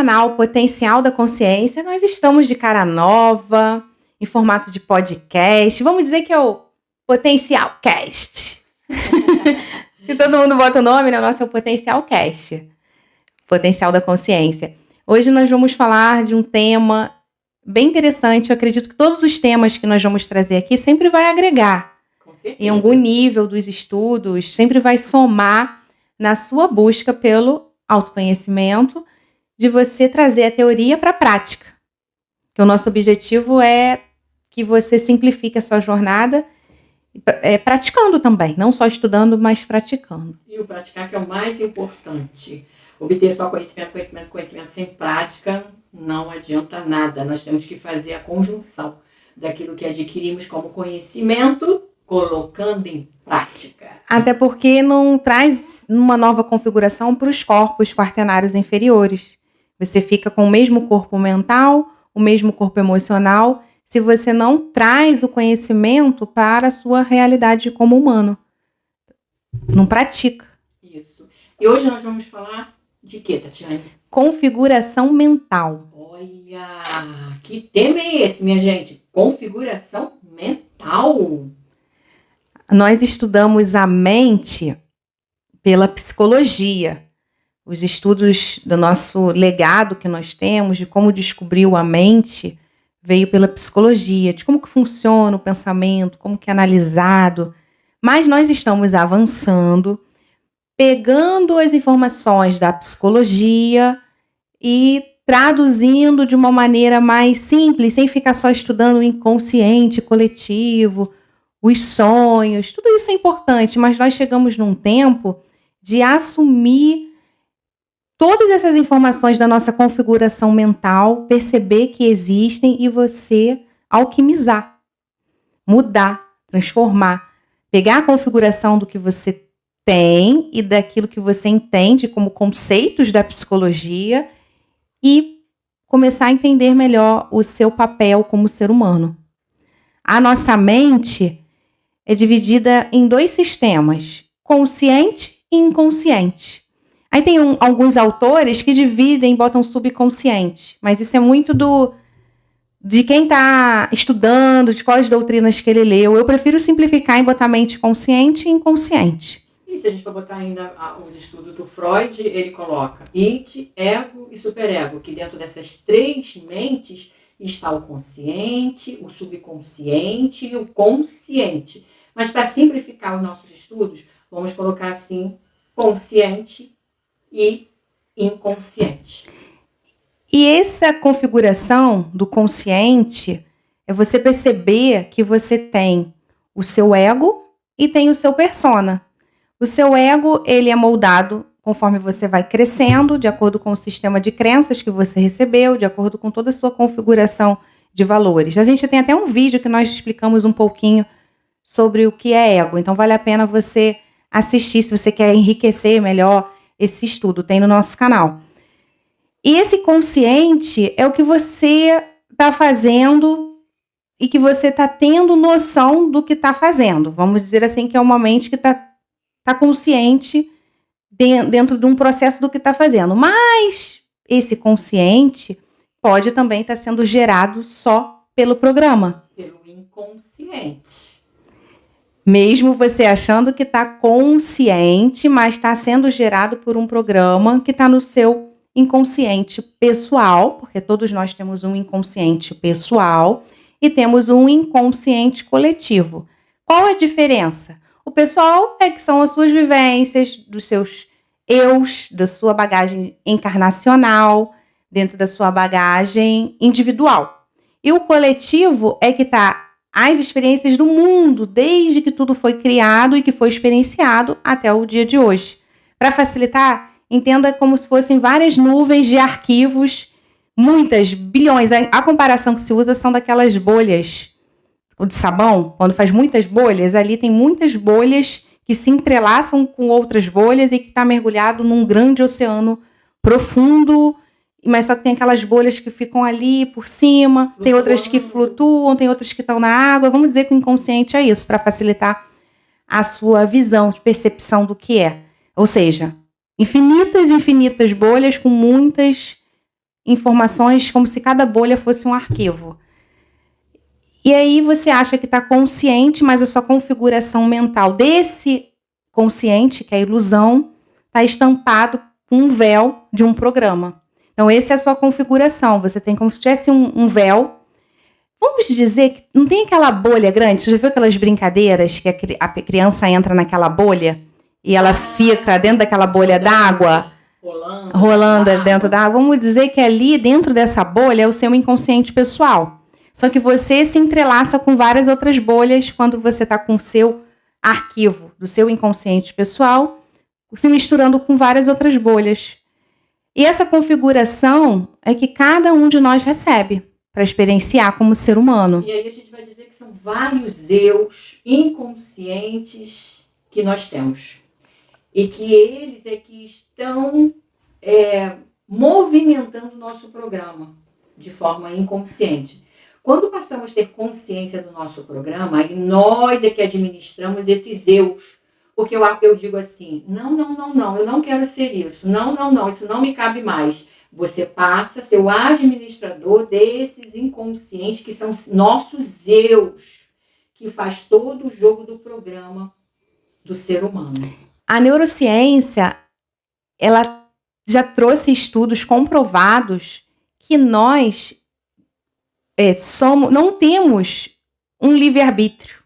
canal Potencial da Consciência. Nós estamos de cara nova, em formato de podcast. Vamos dizer que é o Potencial Cast. E todo mundo bota o nome, né? O nosso é o Potencial Cast. Potencial da Consciência. Hoje nós vamos falar de um tema bem interessante. Eu acredito que todos os temas que nós vamos trazer aqui sempre vai agregar. Com certeza. Em algum nível dos estudos, sempre vai somar na sua busca pelo autoconhecimento, de você trazer a teoria para a prática. Que o nosso objetivo é que você simplifique a sua jornada praticando também, não só estudando, mas praticando. E o praticar que é o mais importante. Obter só conhecimento sem prática não adianta nada. Nós temos que fazer a conjunção daquilo que adquirimos como conhecimento, colocando em prática. Até porque não traz uma nova configuração para os corpos quaternários inferiores. Você fica com o mesmo corpo mental, o mesmo corpo emocional, se você não traz o conhecimento para a sua realidade como humano. Não pratica. Isso. E hoje nós vamos falar de quê, Tatiane? Configuração mental. Olha, que tema é esse, minha gente? Configuração mental. Nós estudamos a mente pela psicologia. Os estudos do nosso legado que nós temos, de como descobriu a mente, veio pela psicologia, de como que funciona o pensamento, como que é analisado. Mas nós estamos avançando, pegando as informações da psicologia e traduzindo de uma maneira mais simples, sem ficar só estudando o inconsciente coletivo, os sonhos, tudo isso é importante, mas nós chegamos num tempo de assumir todas essas informações da nossa configuração mental, perceber que existem e você alquimizar, mudar, transformar, pegar a configuração do que você tem e daquilo que você entende como conceitos da psicologia e começar a entender melhor o seu papel como ser humano. A nossa mente é dividida em dois sistemas, consciente e inconsciente. Aí tem alguns autores que dividem e botam subconsciente, mas isso é muito de quem está estudando, de quais doutrinas que ele leu. Eu prefiro simplificar e botar mente consciente e inconsciente. E se a gente for botar ainda os estudos do Freud, ele coloca id, ego e superego, que dentro dessas três mentes está o consciente, o subconsciente e o consciente. Mas para simplificar os nossos estudos, vamos colocar assim, consciente e inconsciente. E essa configuração do consciente é você perceber que você tem o seu ego e tem o seu persona. O seu ego, ele é moldado conforme você vai crescendo, de acordo com o sistema de crenças que você recebeu, de acordo com toda a sua configuração de valores. A gente tem até um vídeo que nós explicamos um pouquinho sobre o que é ego. Então, vale a pena você assistir se você quer enriquecer melhor esse estudo. Tem no nosso canal. E esse consciente é o que você está fazendo e que você está tendo noção do que está fazendo. Vamos dizer assim que é uma mente que está consciente dentro de um processo do que está fazendo. Mas esse consciente pode também estar sendo gerado só pelo programa. Pelo inconsciente. Mesmo você achando que está consciente, mas está sendo gerado por um programa que está no seu inconsciente pessoal, porque todos nós temos um inconsciente pessoal e temos um inconsciente coletivo. Qual a diferença? O pessoal é que são as suas vivências, dos seus eus, da sua bagagem encarnacional, dentro da sua bagagem individual. E o coletivo é que está as experiências do mundo, desde que tudo foi criado e que foi experienciado até o dia de hoje. Para facilitar, entenda como se fossem várias nuvens de arquivos, muitas, bilhões. A comparação que se usa são daquelas bolhas de sabão, quando faz muitas bolhas, ali tem muitas bolhas que se entrelaçam com outras bolhas e que está mergulhado num grande oceano profundo, mas só que tem aquelas bolhas que ficam ali por cima, flutuando. Tem outras que flutuam, tem outras que estão na água. Vamos dizer que o inconsciente é isso, para facilitar a sua visão de percepção do que é. Ou seja, infinitas bolhas com muitas informações como se cada bolha fosse um arquivo. E aí você acha que está consciente, mas a sua configuração mental desse consciente, que é a ilusão, está estampado com um véu de um programa. Então, essa é a sua configuração. Você tem como se tivesse um véu. Vamos dizer que não tem aquela bolha grande. Você já viu aquelas brincadeiras que a criança entra naquela bolha e ela fica dentro daquela bolha d'água, rolando dentro d'água? Vamos dizer que ali, dentro dessa bolha, é o seu inconsciente pessoal. Só que você se entrelaça com várias outras bolhas quando você está com o seu arquivo do seu inconsciente pessoal se misturando com várias outras bolhas. E essa configuração é que cada um de nós recebe para experienciar como ser humano. E aí a gente vai dizer que são vários eus inconscientes que nós temos. E que eles é que estão movimentando o nosso programa de forma inconsciente. Quando passamos a ter consciência do nosso programa, aí nós é que administramos esses eus. Porque eu digo assim, não, eu não quero ser isso. Não, isso não me cabe mais. Você passa a ser o administrador desses inconscientes que são nossos eus, que faz todo o jogo do programa do ser humano. A neurociência, ela já trouxe estudos comprovados que nós não temos um livre-arbítrio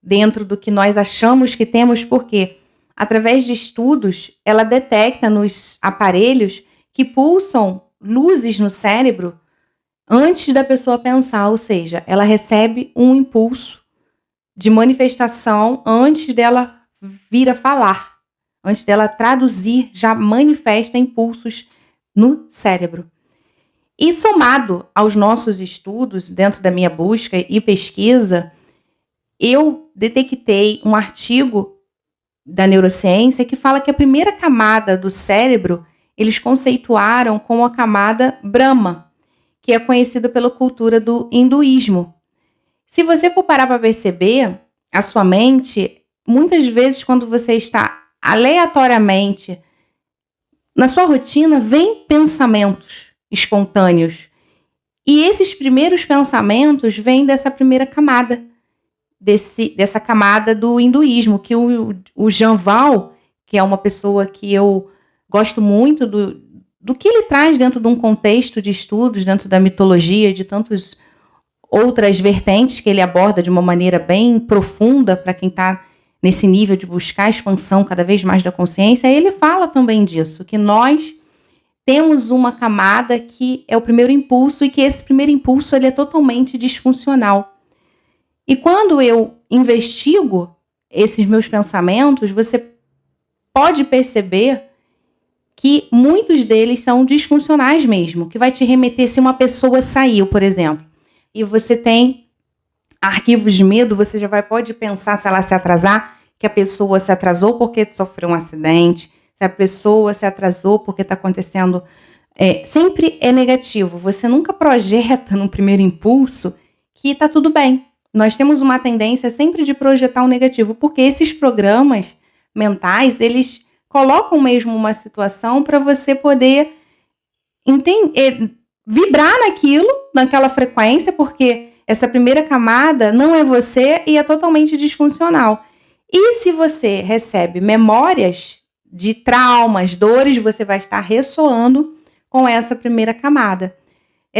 dentro do que nós achamos que temos, porque através de estudos, ela detecta nos aparelhos que pulsam luzes no cérebro antes da pessoa pensar, ou seja, ela recebe um impulso de manifestação antes dela vir a falar, antes dela traduzir, já manifesta impulsos no cérebro. E somado aos nossos estudos, dentro da minha busca e pesquisa, eu detectei um artigo da neurociência que fala que a primeira camada do cérebro eles conceituaram como a camada Brahma, que é conhecida pela cultura do hinduísmo. Se você for parar para perceber, a sua mente, muitas vezes quando você está aleatoriamente na sua rotina, vem pensamentos espontâneos. E esses primeiros pensamentos vêm dessa primeira camada, dessa camada do hinduísmo, que o Janval, que é uma pessoa que eu gosto muito do que ele traz dentro de um contexto de estudos, dentro da mitologia, de tantas outras vertentes que ele aborda de uma maneira bem profunda para quem está nesse nível de buscar a expansão cada vez mais da consciência, ele fala também disso, que nós temos uma camada que é o primeiro impulso e que esse primeiro impulso ele é totalmente disfuncional. E quando eu investigo esses meus pensamentos, você pode perceber que muitos deles são disfuncionais mesmo, que vai te remeter se uma pessoa saiu, por exemplo, e você tem arquivos de medo, você já pode pensar se ela se atrasar, que a pessoa se atrasou porque sofreu um acidente, se a pessoa se atrasou porque está acontecendo... sempre é negativo. Você nunca projeta no primeiro impulso que está tudo bem. Nós temos uma tendência sempre de projetar o negativo, porque esses programas mentais, eles colocam mesmo uma situação para você poder vibrar naquela frequência, porque essa primeira camada não é você e é totalmente disfuncional. E se você recebe memórias de traumas, dores, você vai estar ressoando com essa primeira camada.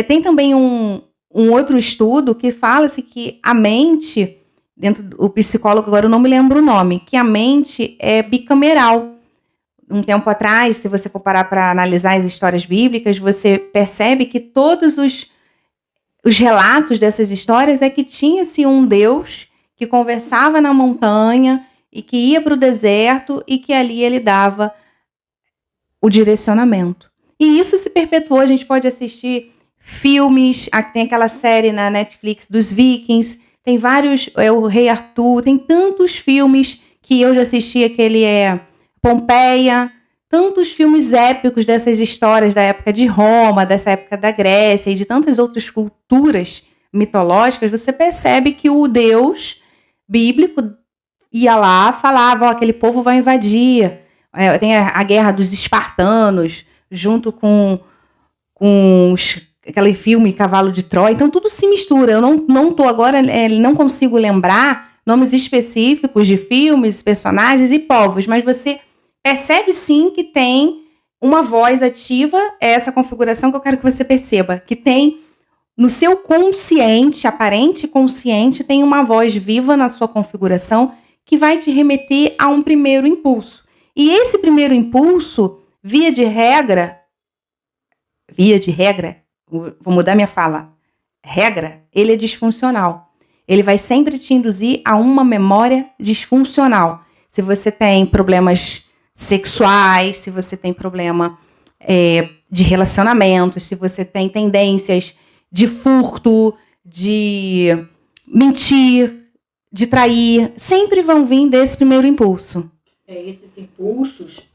Tem também um outro estudo que fala-se que a mente, dentro do psicólogo, agora eu não me lembro o nome, que a mente é bicameral. Um tempo atrás, se você for parar para analisar as histórias bíblicas, você percebe que todos os relatos dessas histórias é que tinha-se um Deus que conversava na montanha e que ia para o deserto e que ali ele dava o direcionamento. E isso se perpetuou, a gente pode assistir filmes, tem aquela série na Netflix dos Vikings, tem vários, o Rei Arthur, tem tantos filmes que eu já assisti, aquele Pompeia, tantos filmes épicos dessas histórias da época de Roma, dessa época da Grécia e de tantas outras culturas mitológicas, você percebe que o Deus bíblico ia lá, falava, aquele povo vai invadir. Tem a guerra dos espartanos, junto com aquele filme Cavalo de Troia. Então, tudo se mistura. Eu não tô agora, não consigo lembrar nomes específicos de filmes, personagens e povos, mas você percebe sim que tem uma voz ativa, é essa configuração que eu quero que você perceba, que tem no seu consciente, aparente consciente, tem uma voz viva na sua configuração que vai te remeter a um primeiro impulso. E esse primeiro impulso, via de regra, vou mudar minha fala, ele é disfuncional. Ele vai sempre te induzir a uma memória disfuncional. Se você tem problemas sexuais, se você tem problema de relacionamentos, se você tem tendências de furto, de mentir, de trair, sempre vão vir desse primeiro impulso. Esses impulsos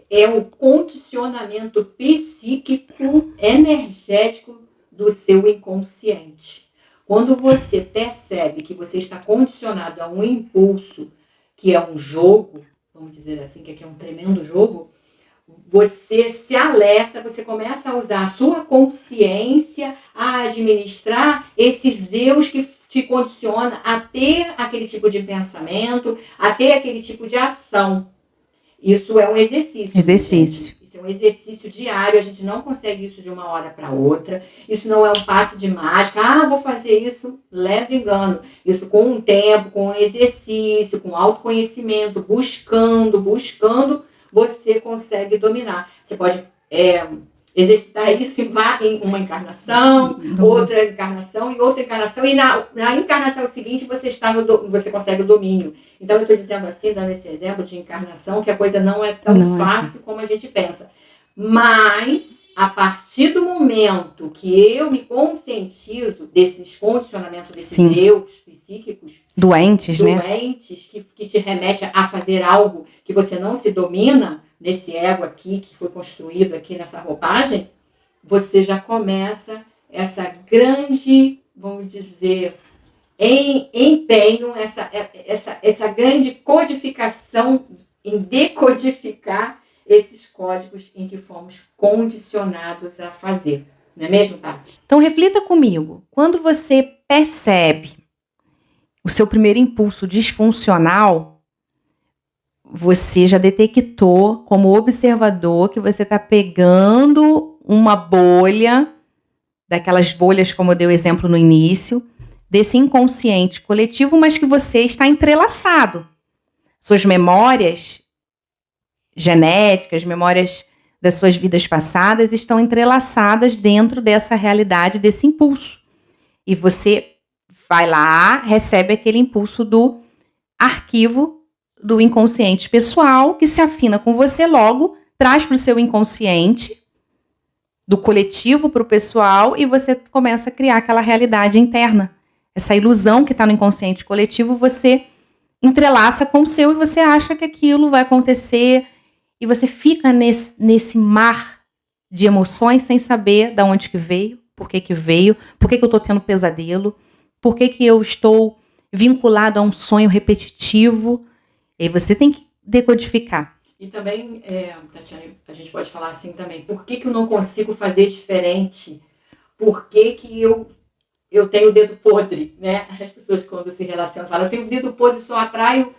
é o condicionamento psíquico, energético do seu inconsciente. Quando você percebe que você está condicionado a um impulso, que é um jogo, vamos dizer assim, que aqui é um tremendo jogo, você se alerta, você começa a usar a sua consciência a administrar esses eus que te condiciona a ter aquele tipo de pensamento, a ter aquele tipo de ação. Isso é um exercício. Exercício. Isso é um exercício diário, a gente não consegue isso de uma hora para outra. Isso não é um passe de mágica. Vou fazer isso, leva engano. Isso com o tempo, com o exercício, com autoconhecimento, buscando, você consegue dominar. Você pode exercitar isso em uma encarnação, outra encarnação e outra encarnação. E na encarnação seguinte você consegue o domínio. Então eu estou dizendo assim, dando esse exemplo de encarnação, que a coisa não é tão fácil como a gente pensa. Mas, a partir do momento que eu me conscientizo desses condicionamentos, desses eus psíquicos, doentes, né? Que te remete a fazer algo que você não se domina, nesse ego aqui, que foi construído aqui nessa roupagem, você já começa essa grande, vamos dizer, empenho, essa grande codificação, em decodificar esses códigos em que fomos condicionados a fazer. Não é mesmo, Tati? Então, reflita comigo. Quando você percebe o seu primeiro impulso disfuncional, você já detectou como observador que você está pegando uma bolha, daquelas bolhas como eu dei o exemplo no início, desse inconsciente coletivo, mas que você está entrelaçado. Suas memórias genéticas, memórias das suas vidas passadas estão entrelaçadas dentro dessa realidade, desse impulso. E você vai lá, recebe aquele impulso do arquivo do inconsciente pessoal, que se afina com você, logo traz para o seu inconsciente, do coletivo para o pessoal, e você começa a criar aquela realidade interna. Essa ilusão que está no inconsciente coletivo, você entrelaça com o seu e você acha que aquilo vai acontecer, e você fica nesse mar de emoções sem saber de onde que veio, por que veio, por que eu estou tendo pesadelo, por que eu estou vinculado a um sonho repetitivo. E você tem que decodificar. E também, Tatiane, a gente pode falar assim também, por que eu não consigo fazer diferente? Por que eu tenho o dedo podre, né? As pessoas quando se relacionam falam, eu tenho o dedo podre, só atraio,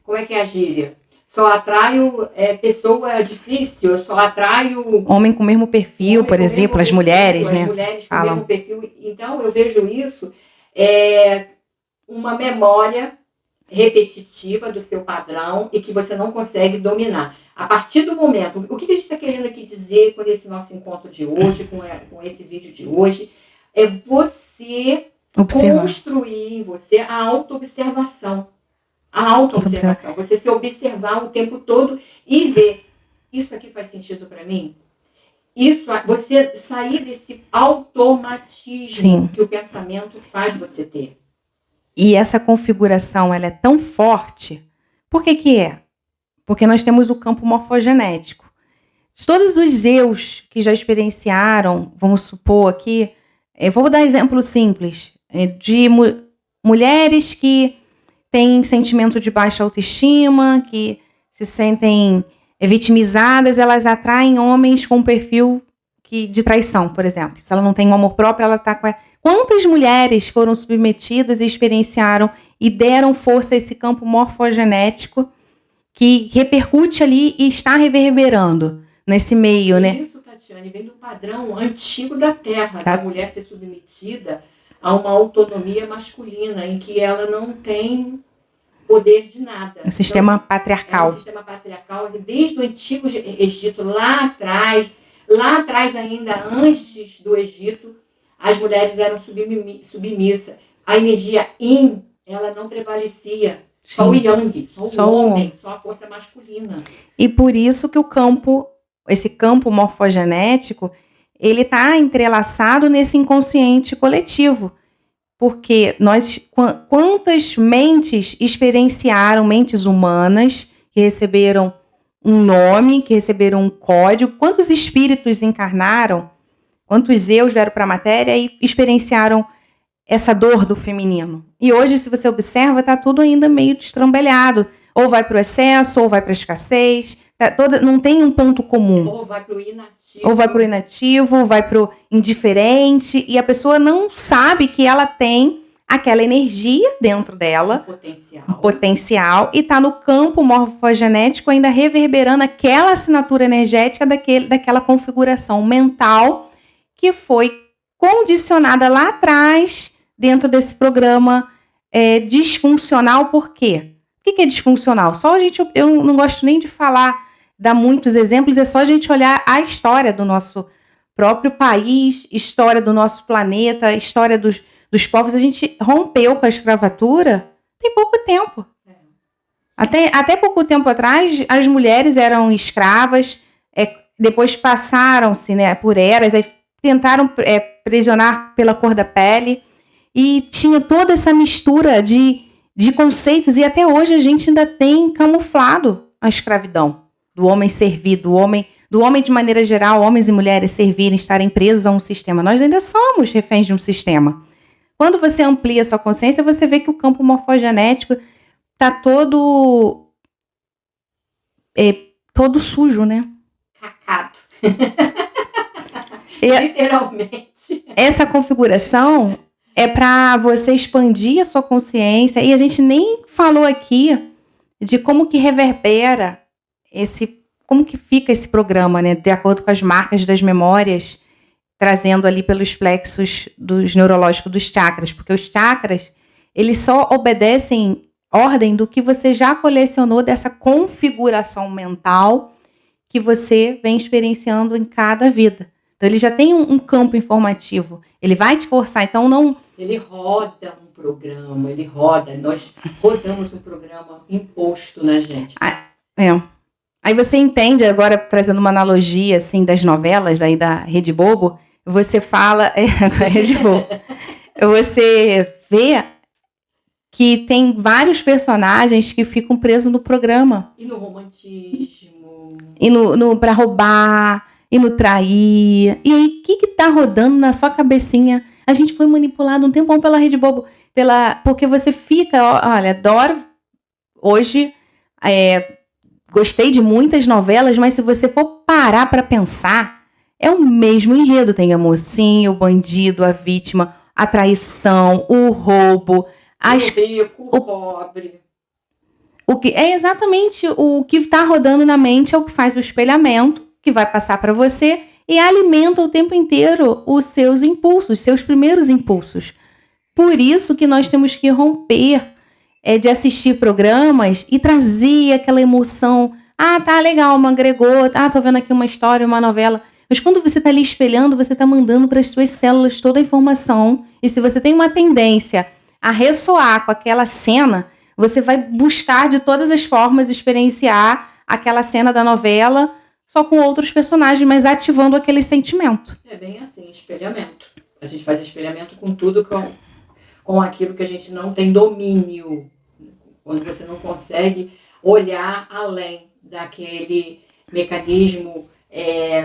como é que é a gíria? Só atraio pessoa difícil, eu só atraio... Homem com o mesmo perfil, por exemplo, as mulheres, né? As mulheres com o mesmo perfil. Então, eu vejo isso, uma memória repetitiva do seu padrão e que você não consegue dominar. A partir do momento... O que a gente está querendo aqui dizer com esse nosso encontro de hoje, com esse vídeo de hoje, é você construir em você a auto-observação. A auto-observação. Você se observar o tempo todo e ver, isso aqui faz sentido para mim? Você sair desse automatismo que o pensamento faz você ter. E essa configuração, ela é tão forte. Por que é? Porque nós temos o campo morfogenético. De todos os eus que já experienciaram, vamos supor aqui, vou dar exemplo simples, de mulheres que têm sentimento de baixa autoestima, que se sentem vitimizadas, elas atraem homens com um perfil de traição, por exemplo. Se ela não tem um amor próprio, ela está com... Quantas mulheres foram submetidas e experienciaram e deram força a esse campo morfogenético que repercute ali e está reverberando nesse meio, né? Isso, Tatiane, vem do padrão antigo da Terra, da mulher ser submetida a uma autonomia masculina, em que ela não tem poder de nada. O sistema patriarcal. É um sistema patriarcal desde o antigo Egito, lá atrás ainda, antes do Egito, as mulheres eram submissas. A energia yin, ela não prevalecia. Só o yang, só o homem, só a força masculina. E por isso que esse campo morfogenético, ele está entrelaçado nesse inconsciente coletivo. Porque quantas mentes experienciaram, mentes humanas, que receberam um nome, que receberam um código, quantos espíritos encarnaram, quantos eus vieram para a matéria e experienciaram essa dor do feminino. E hoje, se você observa, está tudo ainda meio destrambelhado. Ou vai para o excesso, ou vai para a escassez. Não tem um ponto comum. Ou vai para o inativo. Ou vai para o indiferente. E a pessoa não sabe que ela tem aquela energia dentro dela. Um potencial. E está no campo morfogenético ainda reverberando aquela assinatura energética daquela configuração mental que foi condicionada lá atrás dentro desse programa disfuncional. Por quê? O que é disfuncional? Eu não gosto nem de dar muitos exemplos, é só a gente olhar a história do nosso próprio país, história do nosso planeta, história dos povos. A gente rompeu com a escravatura tem pouco tempo. Até pouco tempo atrás, as mulheres eram escravas, depois passaram-se, né, por eras, aí tentaram prisionar pela cor da pele, e tinha toda essa mistura de conceitos, e até hoje a gente ainda tem camuflado a escravidão, do homem servir, do homem de maneira geral, homens e mulheres servirem, estarem presos a um sistema. Nós ainda somos reféns de um sistema. Quando você amplia a sua consciência, você vê que o campo morfogenético está todo sujo, né? Cacado. Literalmente. Essa configuração é para você expandir a sua consciência. E a gente nem falou aqui de como que reverbera como que fica esse programa, né? De acordo com as marcas das memórias, trazendo ali pelos plexos dos neurológicos dos chakras. Porque os chakras, eles só obedecem ordem do que você já colecionou dessa configuração mental que você vem experienciando em cada vida. Então, ele já tem um campo informativo. Ele vai te forçar, então não... Ele roda um programa, nós rodamos um programa imposto na gente. Aí você entende, agora trazendo uma analogia assim, das novelas daí da Rede Bobo, você fala... Rede Bobo. Você vê que tem vários personagens que ficam presos no programa. E no romantismo. E pra roubar... E no trair. E aí, o que tá rodando na sua cabecinha? A gente foi manipulado um tempão pela Rede Bobo. Porque você fica... Olha, adoro. Hoje, gostei de muitas novelas, mas se você for parar para pensar, é o mesmo enredo. Tem a mocinha, o bandido, a vítima, a traição, o roubo. O rico, o pobre. É exatamente o que está rodando na mente, é o que faz o espelhamento, que vai passar para você e alimenta o tempo inteiro os seus impulsos, os seus primeiros impulsos. Por isso que nós temos que romper de assistir programas e trazer aquela emoção. Tá legal, me agregou. Tô vendo aqui uma história, uma novela. Mas quando você está ali espelhando, você está mandando para as suas células toda a informação. E se você tem uma tendência a ressoar com aquela cena, você vai buscar de todas as formas experienciar aquela cena da novela só com outros personagens, mas ativando aquele sentimento. É bem assim, espelhamento. A gente faz espelhamento com tudo, com aquilo que a gente não tem domínio. Quando você não consegue olhar além daquele mecanismo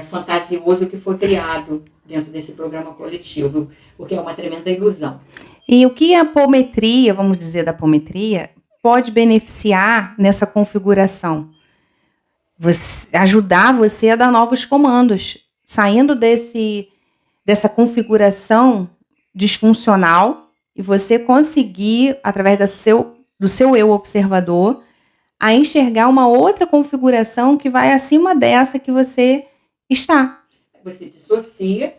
fantasioso que foi criado dentro desse programa coletivo, porque é uma tremenda ilusão. E o que a apometria, vamos dizer, da apometria, pode beneficiar nessa configuração? Ajudar você a dar novos comandos. saindo dessa configuração disfuncional e você conseguir, através do seu eu observador, a enxergar uma outra configuração que vai acima dessa que você está. Você dissocia,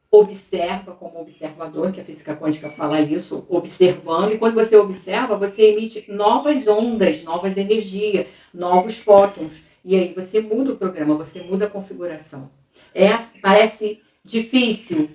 observa como observador, que a física quântica fala isso, observando, e quando você observa, você emite novas ondas, novas energias, novos fótons, e aí você muda o programa, você muda a configuração. Parece difícil,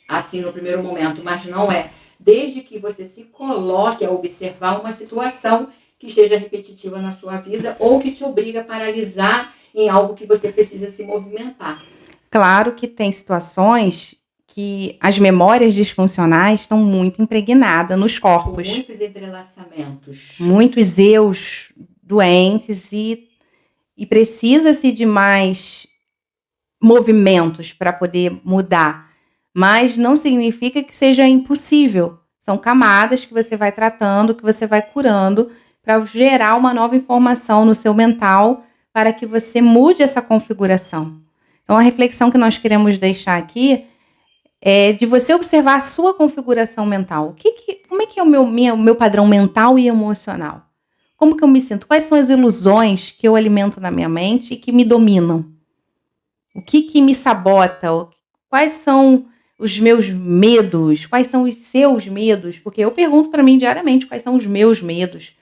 assim, no primeiro momento, mas não é. Desde que você se coloque a observar uma situação que esteja repetitiva na sua vida ou que te obriga a paralisar em algo que você precisa se movimentar. Claro que tem situações que as memórias disfuncionais estão muito impregnadas nos corpos. Com muitos entrelaçamentos. Muitos eus doentes e precisa-se de mais movimentos para poder mudar. Mas não significa que seja impossível. São camadas que você vai tratando, que você vai curando, para gerar uma nova informação no seu mental, para que você mude essa configuração. Então, a reflexão que nós queremos deixar aqui é de você observar a sua configuração mental. Como é que é o meu padrão mental e emocional? Como que eu me sinto? Quais são as ilusões que eu alimento na minha mente e que me dominam? O que me sabota? Quais são os meus medos? Quais são os seus medos? Porque eu pergunto para mim diariamente quais são os meus medos,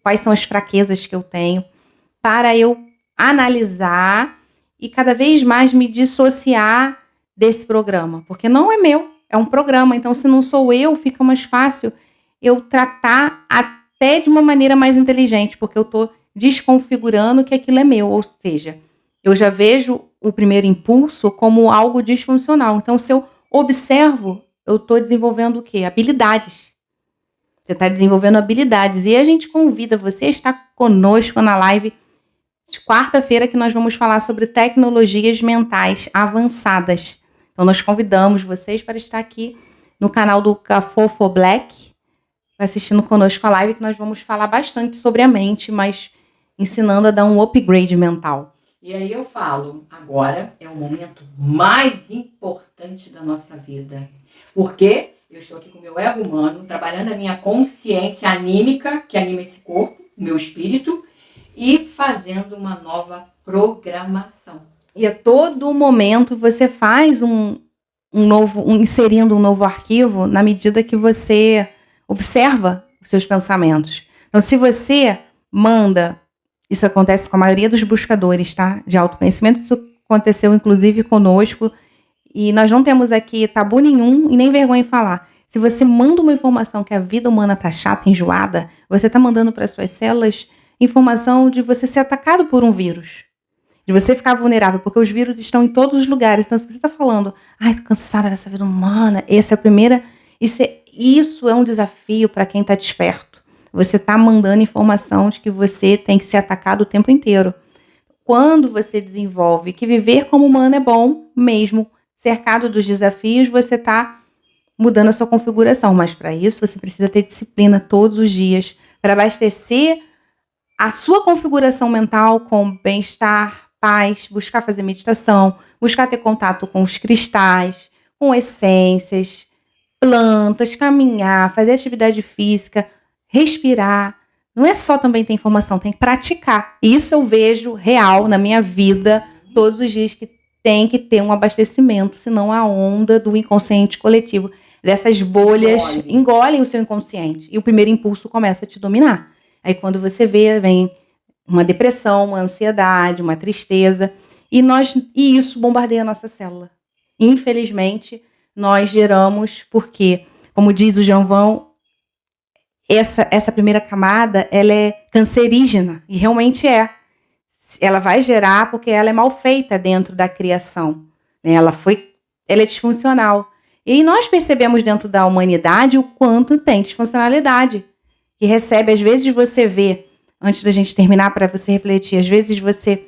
quais são as fraquezas que eu tenho, para eu analisar e cada vez mais me dissociar desse programa. Porque não é meu, é um programa. Então, se não sou eu, fica mais fácil eu tratar até de uma maneira mais inteligente, porque eu estou desconfigurando que aquilo é meu. Ou seja, eu já vejo o primeiro impulso como algo disfuncional. Então, se eu observo, eu estou desenvolvendo o quê? Habilidades. Você está desenvolvendo habilidades. E a gente convida você a estar conosco na live de quarta-feira, que nós vamos falar sobre tecnologias mentais avançadas. Então, nós convidamos vocês para estar aqui no canal do Cafofo Black, assistindo conosco a live, que nós vamos falar bastante sobre a mente, mas ensinando a dar um upgrade mental. E aí eu falo, agora é o momento mais importante da nossa vida. Porque eu estou aqui com o meu ego humano, trabalhando a minha consciência anímica, que anima esse corpo, o meu espírito, e fazendo uma nova programação. E a todo momento você faz inserindo um novo arquivo na medida que você observa os seus pensamentos. Então, se você manda, isso acontece com a maioria dos buscadores, tá? De autoconhecimento, isso aconteceu inclusive conosco, e nós não temos aqui tabu nenhum e nem vergonha em falar. Se você manda uma informação que a vida humana tá chata, enjoada, você tá mandando para as suas células informação de você ser atacado por um vírus. De você ficar vulnerável, porque os vírus estão em todos os lugares. Então, se você está falando, tô cansada dessa vida humana, essa é a primeira. Isso é um desafio para quem está desperto. Você está mandando informação de que você tem que ser atacado o tempo inteiro. Quando você desenvolve que viver como humano é bom, mesmo cercado dos desafios, você está mudando a sua configuração. Mas para isso, você precisa ter disciplina todos os dias para abastecer a sua configuração mental com bem-estar, paz, buscar fazer meditação, buscar ter contato com os cristais, com essências, plantas, caminhar, fazer atividade física, respirar. Não é só também ter informação, tem que praticar. Isso eu vejo real na minha vida todos os dias, que tem que ter um abastecimento, senão a onda do inconsciente coletivo, dessas bolhas, engolem o seu inconsciente e o primeiro impulso começa a te dominar. Aí quando você vê, vem uma depressão, uma ansiedade, uma tristeza, e isso bombardeia a nossa célula. Infelizmente, nós geramos, porque, como diz o Jean Van, essa primeira camada, ela é cancerígena, e realmente é. Ela vai gerar porque ela é mal feita dentro da criação. Né? Ela é disfuncional. E nós percebemos dentro da humanidade o quanto tem disfuncionalidade. Que recebe, às vezes você vê, antes da gente terminar, para você refletir, às vezes você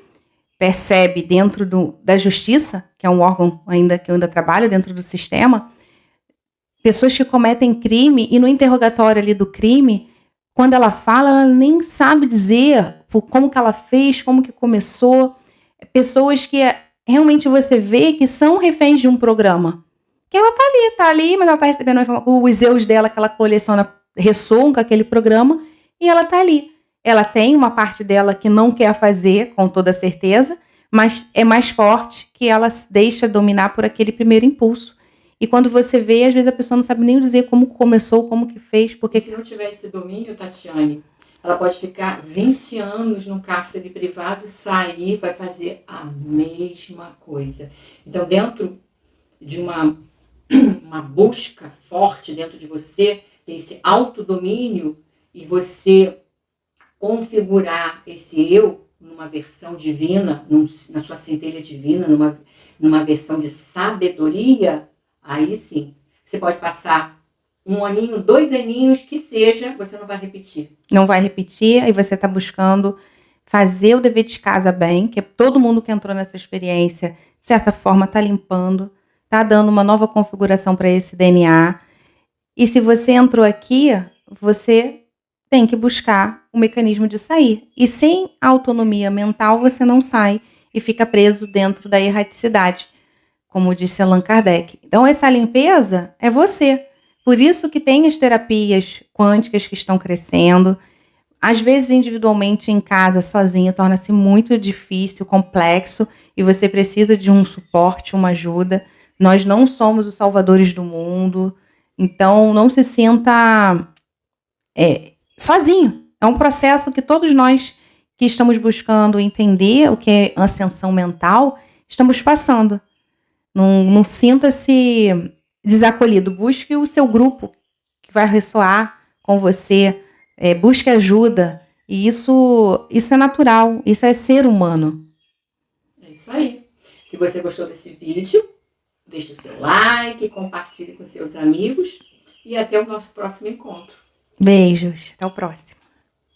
percebe dentro da justiça, que é um órgão que eu ainda trabalho dentro do sistema, pessoas que cometem crime e no interrogatório ali do crime, quando ela fala, ela nem sabe dizer como que ela fez, como que começou. Pessoas que realmente você vê que são reféns de um programa. Que ela tá ali, mas ela tá recebendo os eus dela que ela coleciona ressoam com aquele programa e ela tá ali. Ela tem uma parte dela que não quer fazer, com toda certeza, mas é mais forte que ela se deixa dominar por aquele primeiro impulso. E quando você vê, às vezes a pessoa não sabe nem dizer como começou, como que fez, porque... E se não tiver esse domínio, Tatiane, ela pode ficar 20 anos num cárcere privado, sair, vai fazer a mesma coisa. Então, dentro de uma busca forte dentro de você, tem esse autodomínio, e você configurar esse eu numa versão divina, na sua centelha divina, numa versão de sabedoria, aí sim, você pode passar 1 aninho, 2 aninhos, que seja, você não vai repetir. Não vai repetir, aí você está buscando fazer o dever de casa bem, que todo mundo que entrou nessa experiência, de certa forma, está limpando, está dando uma nova configuração para esse DNA. E se você entrou aqui, você tem que buscar o mecanismo de sair. E sem autonomia mental, você não sai e fica preso dentro da erraticidade, como disse Allan Kardec. Então, essa limpeza é você. Por isso que tem as terapias quânticas que estão crescendo. Às vezes, individualmente, em casa, sozinho, torna-se muito difícil, complexo, e você precisa de um suporte, uma ajuda. Nós não somos os salvadores do mundo, então não se sinta sozinho. É um processo que todos nós que estamos buscando entender o que é ascensão mental, estamos passando. Não sinta-se desacolhido. Busque o seu grupo que vai ressoar com você. Busque ajuda. E isso é natural. Isso é ser humano. É isso aí. Se você gostou desse vídeo, deixe o seu like, compartilhe com seus amigos e até o nosso próximo encontro. Beijos. Até o próximo.